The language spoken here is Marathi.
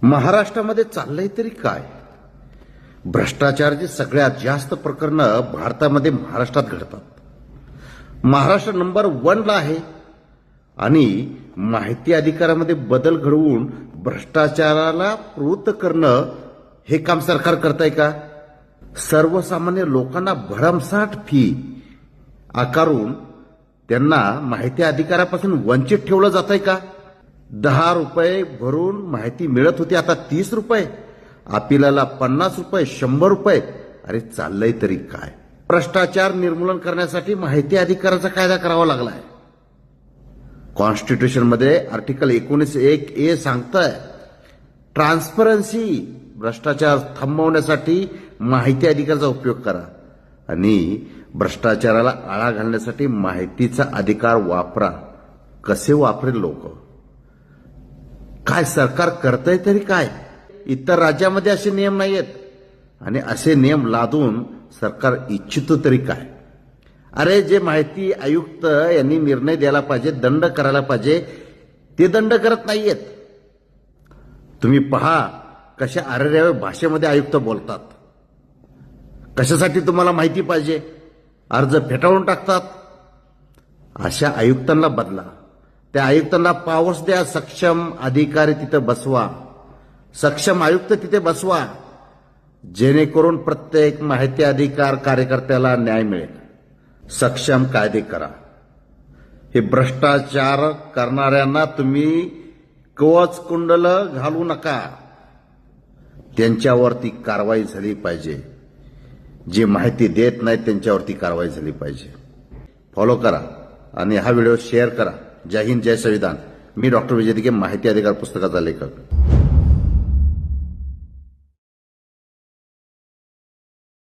महाराष्ट्रामध्ये चाललंय तरी काय? भ्रष्टाचाराची सगळ्यात जास्त प्रकरणं भारतामध्ये महाराष्ट्रात घडतात. महाराष्ट्र नंबर 1 ला आहे आणि माहिती अधिकारामध्ये बदल घडवून भ्रष्टाचाराला प्रवृत्त करणं हे काम सरकार करतंय का? सर्वसामान्य लोकांना भरमसाठ फी आकारून त्यांना माहिती अधिकारापासून वंचित ठेवलं जातंय का? 10 रुपये भरून माहिती मिळत होती, आता 30 रुपये, अपिलाला 50 रुपये, 100 रुपये. अरे चाललंय तरी काय? भ्रष्टाचार निर्मूलन करण्यासाठी माहिती अधिकाराचा कायदा करावा लागलाय. कॉन्स्टिट्यूशनमध्ये आर्टिकल 19(1)(a) सांगतंय ट्रान्सपरन्सी, भ्रष्टाचार थांबवण्यासाठी माहिती अधिकाराचा उपयोग करा आणि भ्रष्टाचाराला आळा घालण्यासाठी माहितीचा अधिकार वापरा. कसे वापरेल लोक? काय सरकार करतंय तरी काय? इतर राज्यामध्ये असे नियम नाहीयेत आणि असे नियम लादून सरकार इच्छितो तरी काय? अरे जे माहिती आयुक्त यांनी निर्णय द्यायला पाहिजे, दंड करायला पाहिजे, ते दंड करत नाहीयेत. तुम्ही पहा कशा अरेऱ्या भाषेमध्ये आयुक्त बोलतात. कशासाठी तुम्हाला माहिती पाहिजे? अर्ज फेटाळून टाकतात. अशा आयुक्तांना बदला. त्या आयुक्तांना पावर्स द्या. सक्षम अधिकारी तिथे बसवा, सक्षम आयुक्त तिथे बसवा, जेणेकरून प्रत्येक माहिती अधिकार कार्यकर्त्याला न्याय मिळेल. सक्षम कायदे करा. हे भ्रष्टाचार करणाऱ्यांना तुम्ही कवच कुंडल घालू नका. त्यांच्यावरती कारवाई झाली पाहिजे. जे माहिती देत नाहीत त्यांच्यावरती कारवाई झाली पाहिजे. फॉलो करा आणि हा व्हिडिओ शेअर करा. जय हिंद, जय संविधान. मी डॉक्टर विजय दिघे, माहिती अधिकार पुस्तकाचा लेखक.